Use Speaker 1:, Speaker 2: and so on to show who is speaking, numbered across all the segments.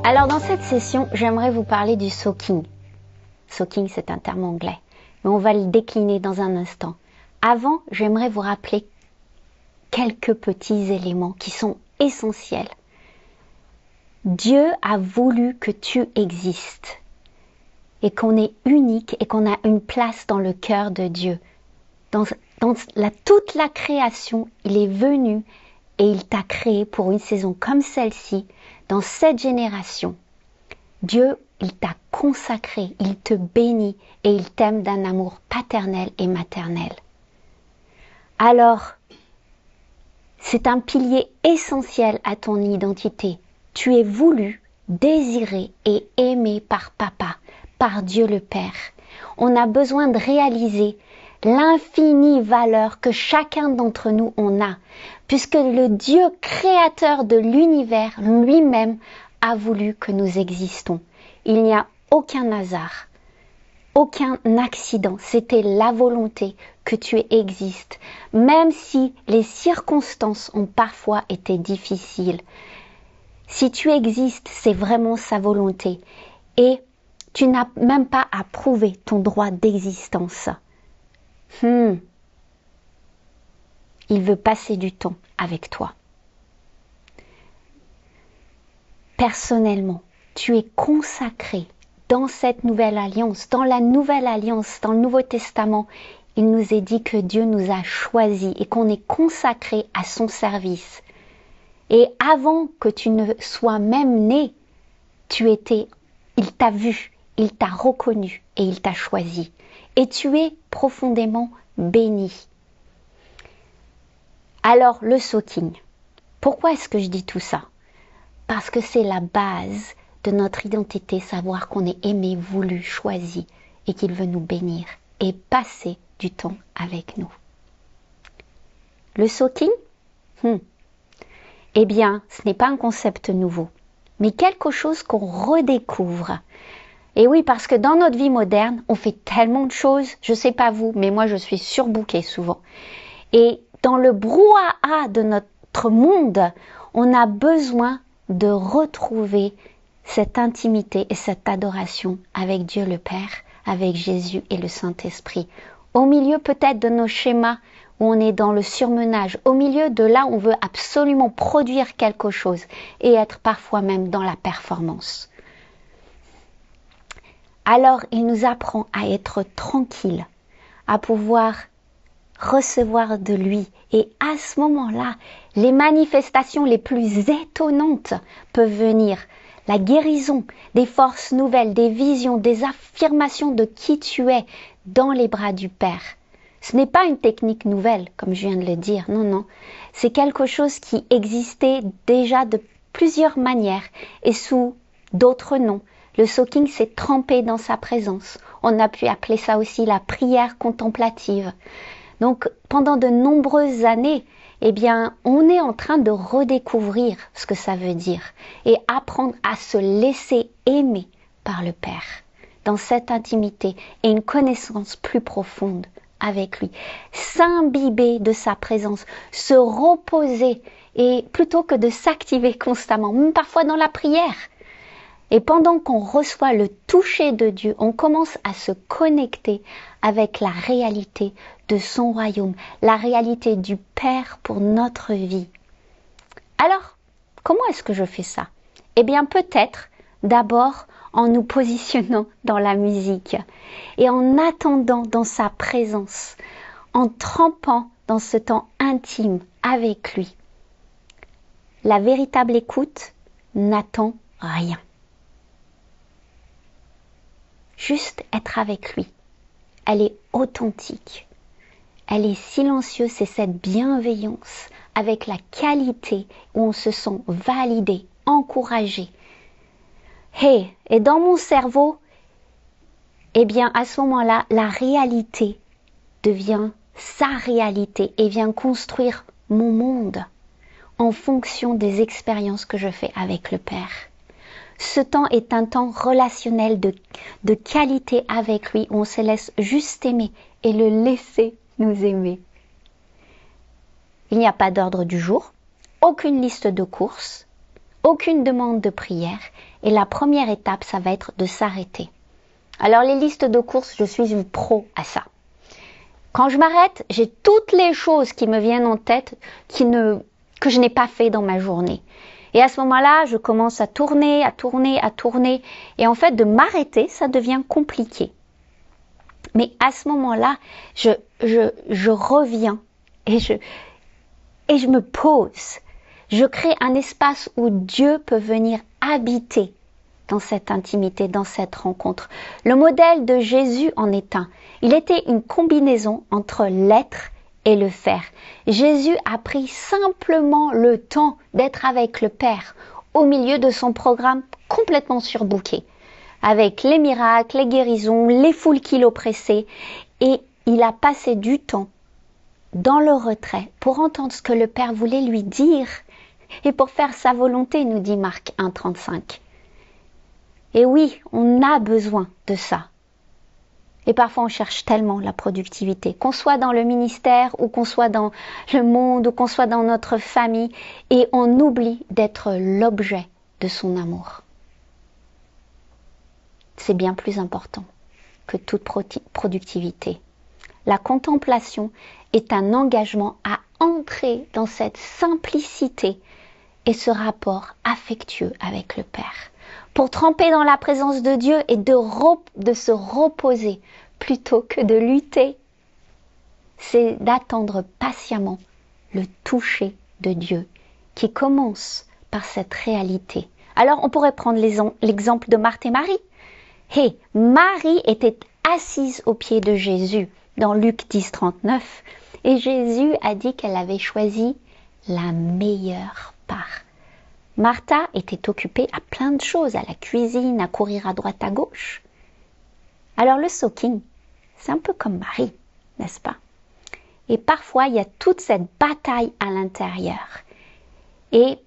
Speaker 1: Alors dans cette session, j'aimerais vous parler du soaking. Soaking, c'est un terme anglais, mais on va le décliner dans un instant. Avant, j'aimerais vous rappeler quelques petits éléments qui sont essentiels. Dieu a voulu que tu existes et qu'on est unique et qu'on a une place dans le cœur de Dieu. Dans toute la création, il est venu et il t'a créé pour une saison comme celle-ci, dans cette génération. Dieu, il t'a consacré, il te bénit et il t'aime d'un amour paternel et maternel. Alors, c'est un pilier essentiel à ton identité. Tu es voulu, désiré et aimé par Papa, par Dieu le Père. On a besoin de réaliser l'infinie valeur que chacun d'entre nous en a, puisque le Dieu créateur de l'univers lui-même a voulu que nous existons. Il n'y a aucun hasard, aucun accident. C'était la volonté que tu existes, même si les circonstances ont parfois été difficiles. Si tu existes, c'est vraiment sa volonté. Et tu n'as même pas à prouver ton droit d'existence. Il veut passer du temps avec toi. Personnellement, tu es consacré dans cette nouvelle alliance, dans la nouvelle alliance, dans le Nouveau Testament. Il nous est dit que Dieu nous a choisis et qu'on est consacré à son service. Et avant que tu ne sois même né, il t'a vu, il t'a reconnu et il t'a choisi. Et tu es profondément béni. Alors, le soaking. Pourquoi est-ce que je dis tout ça? Parce que c'est la base de notre identité, savoir qu'on est aimé, voulu, choisi et qu'il veut nous bénir et passer du temps avec nous. Le soaking? Eh bien, ce n'est pas un concept nouveau, mais quelque chose qu'on redécouvre. Et oui, parce que dans notre vie moderne, on fait tellement de choses, je sais pas vous, mais moi je suis surbookée souvent. Et dans le brouhaha de notre monde, on a besoin de retrouver cette intimité et cette adoration avec Dieu le Père, avec Jésus et le Saint-Esprit. Au milieu peut-être de nos schémas où on est dans le surmenage, au milieu de là où on veut absolument produire quelque chose et être parfois même dans la performance. Alors, il nous apprend à être tranquille, à pouvoir recevoir de lui. Et à ce moment-là, les manifestations les plus étonnantes peuvent venir. La guérison, des forces nouvelles, des visions, des affirmations de qui tu es dans les bras du Père. Ce n'est pas une technique nouvelle, comme je viens de le dire, non. C'est quelque chose qui existait déjà de plusieurs manières et sous d'autres noms. Le soaking, c'est tremper dans sa présence. On a pu appeler ça aussi la prière contemplative. Donc, pendant de nombreuses années, eh bien, on est en train de redécouvrir ce que ça veut dire et apprendre à se laisser aimer par le Père dans cette intimité et une connaissance plus profonde avec lui. S'imbiber de sa présence, se reposer et plutôt que de s'activer constamment, même parfois dans la prière. Et pendant qu'on reçoit le toucher de Dieu, on commence à se connecter avec la réalité de son royaume, la réalité du Père pour notre vie. Alors, comment est-ce que je fais ça? Eh bien, peut-être d'abord en nous positionnant dans la musique et en attendant dans sa présence, en trempant dans ce temps intime avec lui. La véritable écoute n'attend rien. Juste être avec lui. Elle est authentique. Elle est silencieuse, c'est cette bienveillance avec la qualité où on se sent validé, encouragé. Et dans mon cerveau, eh bien, à ce moment-là, la réalité devient sa réalité et vient construire mon monde en fonction des expériences que je fais avec le Père. Ce temps est un temps relationnel de qualité avec lui, où on se laisse juste aimer et le laisser nous aimer. Il n'y a pas d'ordre du jour, aucune liste de courses. aucune demande de prière. Et la première étape, ça va être de s'arrêter. Alors les listes de courses, je suis une pro à ça. Quand je m'arrête, j'ai toutes les choses qui me viennent en tête que je n'ai pas fait dans ma journée. Et à ce moment-là, je commence à tourner. Et en fait, de m'arrêter, ça devient compliqué. Mais à ce moment-là, je reviens et je me pose. Je crée un espace où Dieu peut venir habiter dans cette intimité, dans cette rencontre. Le modèle de Jésus en est un. Il était une combinaison entre l'être et le faire. Jésus a pris simplement le temps d'être avec le Père au milieu de son programme complètement surbooké, avec les miracles, les guérisons, les foules qui l'oppressaient, et il a passé du temps dans le retrait pour entendre ce que le Père voulait lui dire et pour faire sa volonté, nous dit Marc 1,35. Et oui, on a besoin de ça. Et parfois on cherche tellement la productivité, qu'on soit dans le ministère ou qu'on soit dans le monde ou qu'on soit dans notre famille, et on oublie d'être l'objet de son amour. C'est bien plus important que toute productivité. La contemplation est un engagement à entrer dans cette simplicité et ce rapport affectueux avec le Père, pour tremper dans la présence de Dieu et de se reposer plutôt que de lutter. C'est d'attendre patiemment le toucher de Dieu qui commence par cette réalité. Alors on pourrait prendre l'exemple de Marthe et Marie. Et Marie était assise aux pieds de Jésus dans Luc 10, 39, et Jésus a dit qu'elle avait choisi la meilleure part. Martha était occupée à plein de choses, à la cuisine, à courir à droite à gauche. Alors le soaking, c'est un peu comme Marie, n'est-ce pas? Et parfois, il y a toute cette bataille à l'intérieur. Et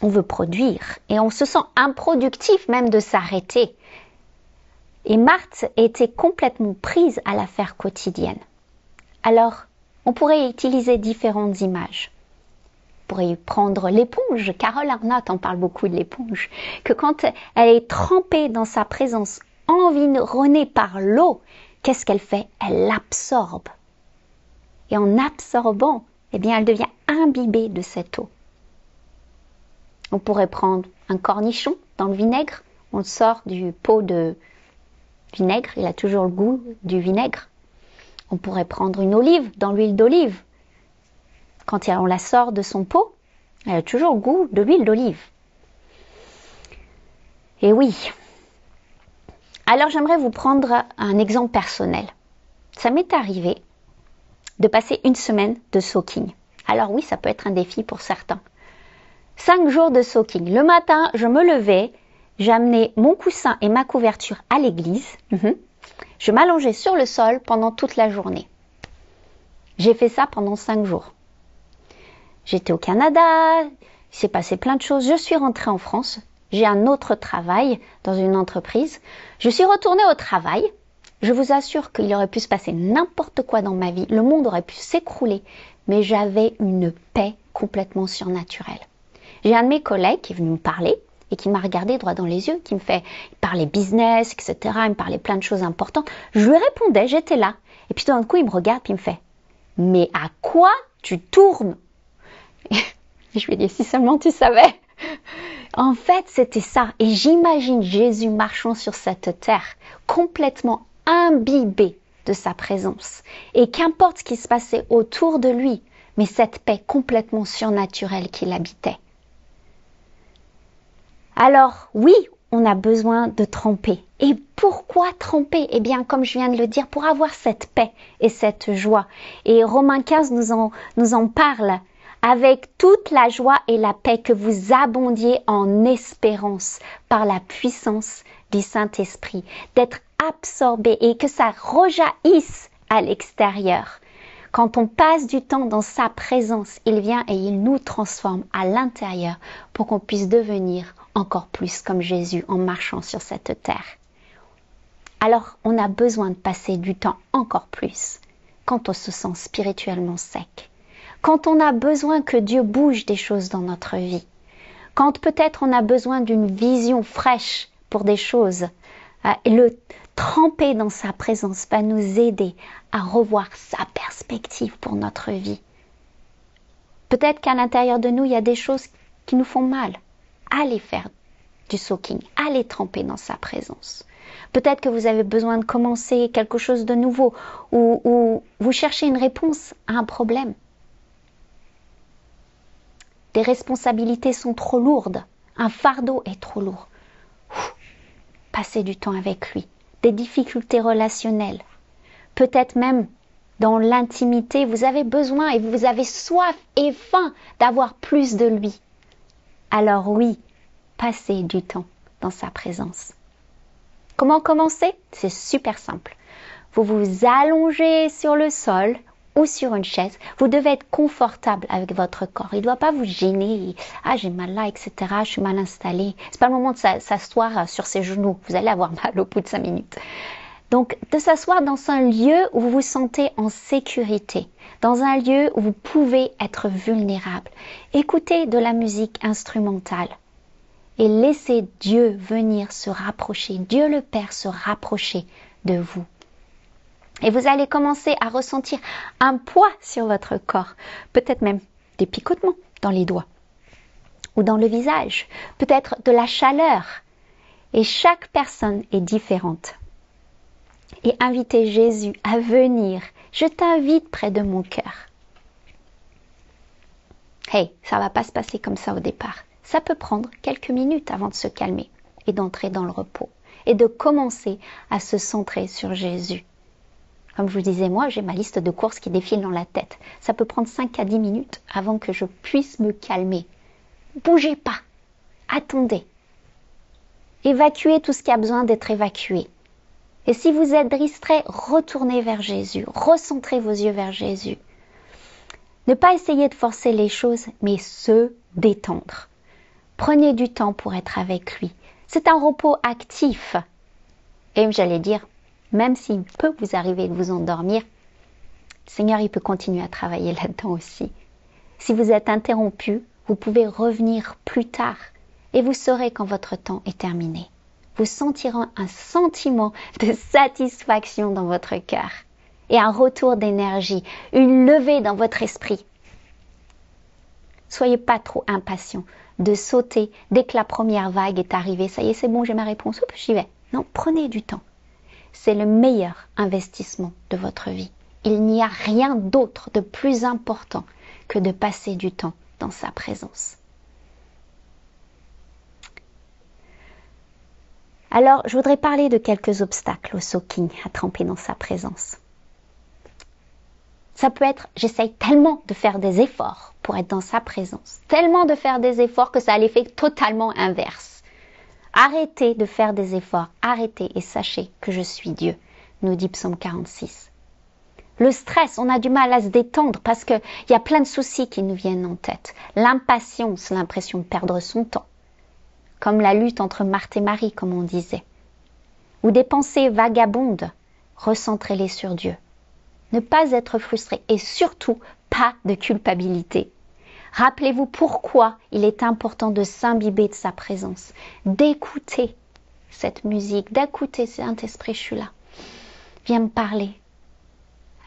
Speaker 1: on veut produire, et on se sent improductif même de s'arrêter. Et Marthe était complètement prise à l'affaire quotidienne. Alors, on pourrait utiliser différentes images. On pourrait prendre l'éponge. Carole Arnott en parle beaucoup de l'éponge. Que quand elle est trempée dans sa présence, environnée par l'eau, qu'est-ce qu'elle fait? Elle l'absorbe. Et en absorbant, eh bien, elle devient imbibée de cette eau. On pourrait prendre un cornichon dans le vinaigre. On le sort du pot de vinaigre. Il a toujours le goût du vinaigre. On pourrait prendre une olive dans l'huile d'olive. Quand on la sort de son pot, elle a toujours le goût de l'huile d'olive. Et oui. Alors j'aimerais vous prendre un exemple personnel. Ça m'est arrivé de passer une semaine de soaking. Alors oui, ça peut être un défi pour certains. 5 jours de soaking. Le matin, je me levais, j'amenais mon coussin et ma couverture à l'église. Je m'allongeais sur le sol pendant toute la journée. J'ai fait ça pendant 5 jours. J'étais au Canada, il s'est passé plein de choses. Je suis rentrée en France. J'ai un autre travail dans une entreprise. Je suis retournée au travail. Je vous assure qu'il aurait pu se passer n'importe quoi dans ma vie. Le monde aurait pu s'écrouler. Mais j'avais une paix complètement surnaturelle. J'ai un de mes collègues qui est venu me parler et qui m'a regardé droit dans les yeux, il parlait business, etc. Il me parlait plein de choses importantes. Je lui répondais, j'étais là. Et puis d'un coup, il me regarde et il me fait « Mais à quoi tu tournes ?» Je lui ai dit « Si seulement tu savais !» En fait, c'était ça. Et j'imagine Jésus marchant sur cette terre, complètement imbibé de sa présence. Et qu'importe ce qui se passait autour de lui, mais cette paix complètement surnaturelle qui l'habitait. Alors, oui, on a besoin de tremper. Et pourquoi tremper? Eh bien, comme je viens de le dire, pour avoir cette paix et cette joie. Et Romains 15 nous en parle. Avec toute la joie et la paix que vous abondiez en espérance par la puissance du Saint-Esprit. D'être absorbé et que ça rejaillisse à l'extérieur. Quand on passe du temps dans sa présence, il vient et il nous transforme à l'intérieur pour qu'on puisse devenir encore plus comme Jésus en marchant sur cette terre. Alors, on a besoin de passer du temps encore plus quand on se sent spirituellement sec. Quand on a besoin que Dieu bouge des choses dans notre vie. Quand peut-être on a besoin d'une vision fraîche pour des choses, le tremper dans sa présence va nous aider à revoir sa perspective pour notre vie. Peut-être qu'à l'intérieur de nous, il y a des choses qui nous font mal. Allez faire du soaking, allez tremper dans sa présence. Peut-être que vous avez besoin de commencer quelque chose de nouveau ou vous cherchez une réponse à un problème. Des responsabilités sont trop lourdes, un fardeau est trop lourd. Passez du temps avec lui. Des difficultés relationnelles. Peut-être même dans l'intimité, vous avez besoin et vous avez soif et faim d'avoir plus de lui. Alors oui, passez du temps dans sa présence. Comment commencer? C'est super simple. Vous vous allongez sur le sol ou sur une chaise. Vous devez être confortable avec votre corps. Il ne doit pas vous gêner. Ah, j'ai mal là, etc. Je suis mal installée. C'est pas le moment de s'asseoir sur ses genoux. Vous allez avoir mal au bout de 5 minutes. Donc, de s'asseoir dans un lieu où vous vous sentez en sécurité. Dans un lieu où vous pouvez être vulnérable. Écoutez de la musique instrumentale. Et laissez Dieu venir se rapprocher, Dieu le Père se rapprocher de vous. Et vous allez commencer à ressentir un poids sur votre corps, peut-être même des picotements dans les doigts ou dans le visage, peut-être de la chaleur. Et chaque personne est différente. Et invitez Jésus à venir. Je t'invite près de mon cœur. Hey, ça va pas se passer comme ça au départ. Ça peut prendre quelques minutes avant de se calmer et d'entrer dans le repos et de commencer à se centrer sur Jésus. Comme je vous disais, moi, j'ai ma liste de courses qui défile dans la tête. Ça peut prendre 5 à 10 minutes avant que je puisse me calmer. Bougez pas. Attendez. Évacuez tout ce qui a besoin d'être évacué. Et si vous êtes distrait, retournez vers Jésus. Recentrez vos yeux vers Jésus. Ne pas essayer de forcer les choses, mais se détendre. Prenez du temps pour être avec lui. C'est un repos actif. Et j'allais dire, même s'il peut vous arriver de vous endormir, le Seigneur, il peut continuer à travailler là-dedans aussi. Si vous êtes interrompu, vous pouvez revenir plus tard et vous saurez quand votre temps est terminé. Vous sentirez un sentiment de satisfaction dans votre cœur et un retour d'énergie, une levée dans votre esprit. Soyez pas trop impatients de sauter dès que la première vague est arrivée. Ça y est, c'est bon, j'ai ma réponse, hop, j'y vais. Non, prenez du temps. C'est le meilleur investissement de votre vie. Il n'y a rien d'autre de plus important que de passer du temps dans sa présence. Alors, je voudrais parler de quelques obstacles au soaking, à tremper dans sa présence. Ça peut être, j'essaye tellement de faire des efforts pour être dans sa présence, tellement de faire des efforts que ça a l'effet totalement inverse. Arrêtez de faire des efforts, arrêtez et sachez que je suis Dieu, nous dit Psaume 46. Le stress, on a du mal à se détendre parce qu'il y a plein de soucis qui nous viennent en tête. L'impatience, l'impression de perdre son temps. Comme la lutte entre Marthe et Marie, comme on disait. Ou des pensées vagabondes, recentrez-les sur Dieu. Ne pas être frustré et surtout pas de culpabilité. Rappelez-vous pourquoi il est important de s'imbiber de sa présence, d'écouter cette musique, d'écouter Saint-Esprit, je suis là. Viens me parler.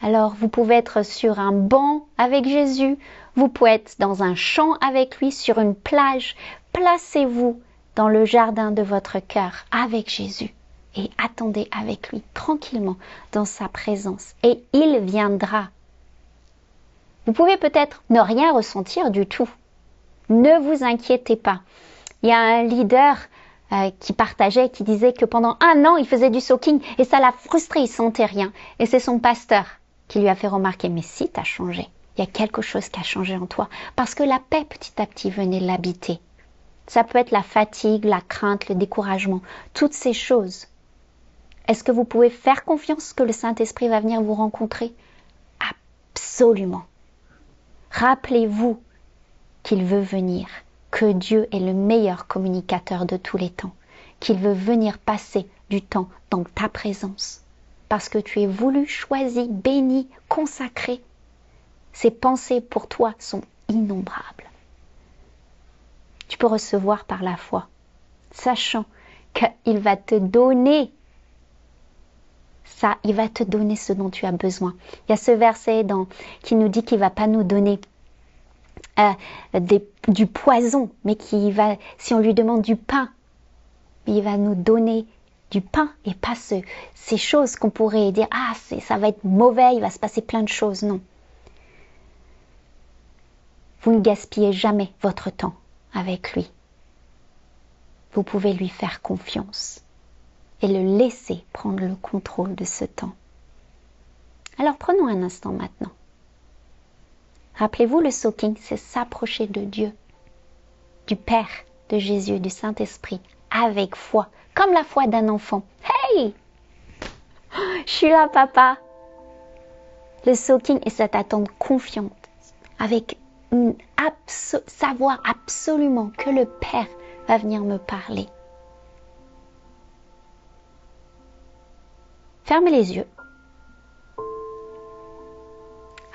Speaker 1: Alors, vous pouvez être sur un banc avec Jésus, vous pouvez être dans un champ avec lui, sur une plage. Placez-vous dans le jardin de votre cœur avec Jésus et attendez avec lui tranquillement dans sa présence et il viendra. Vous pouvez peut-être ne rien ressentir du tout. Ne vous inquiétez pas. Il y a un leader qui partageait, qui disait que pendant 1 an, il faisait du soaking et ça l'a frustré, il sentait rien. Et c'est son pasteur qui lui a fait remarquer, mais si, t'as changé. Il y a quelque chose qui a changé en toi. Parce que la paix, petit à petit, venait l'habiter. Ça peut être la fatigue, la crainte, le découragement, toutes ces choses. Est-ce que vous pouvez faire confiance que le Saint-Esprit va venir vous rencontrer? Absolument. Rappelez-vous qu'il veut venir, que Dieu est le meilleur communicateur de tous les temps, qu'il veut venir passer du temps dans ta présence, parce que tu es voulu, choisi, béni, consacré. Ses pensées pour toi sont innombrables. Tu peux recevoir par la foi, sachant qu'il va te donner ça, il va te donner ce dont tu as besoin. Il y a ce verset qui nous dit qu'il ne va pas nous donner du poison, mais si on lui demande du pain, il va nous donner du pain et pas ces choses qu'on pourrait dire, ça va être mauvais, il va se passer plein de choses. Non. Vous ne gaspillez jamais votre temps avec lui. Vous pouvez lui faire confiance et le laisser prendre le contrôle de ce temps. Alors prenons un instant maintenant. Rappelez-vous, le soaking, c'est s'approcher de Dieu, du Père, de Jésus, du Saint-Esprit, avec foi, comme la foi d'un enfant. Hey! Je suis là, papa! Le soaking est cette attente confiante, avec savoir absolument que le Père va venir me parler. Fermez les yeux.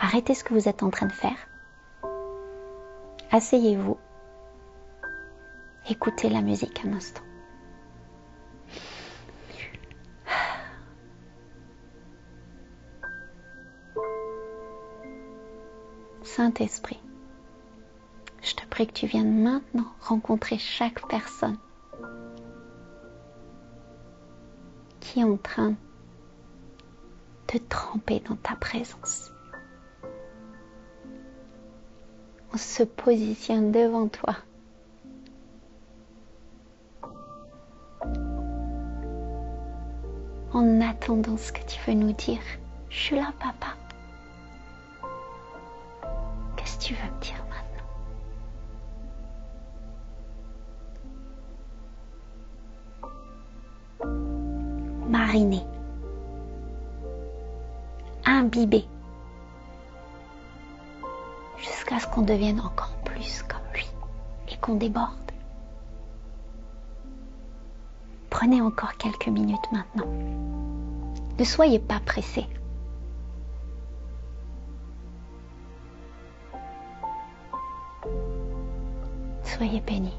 Speaker 1: Arrêtez ce que vous êtes en train de faire. Asseyez-vous. Écoutez la musique un instant. Saint-Esprit, je te prie que tu viennes maintenant rencontrer chaque personne qui est en train de tremper dans ta présence. On se positionne devant toi. En attendant ce que tu veux nous dire. Je suis là, papa. Qu'est-ce que tu veux me dire maintenant? Mariner. Imbiber. Jusqu'à ce qu'on devienne encore plus comme lui et qu'on déborde. Prenez encore quelques minutes maintenant. Ne soyez pas pressés. Soyez bénis.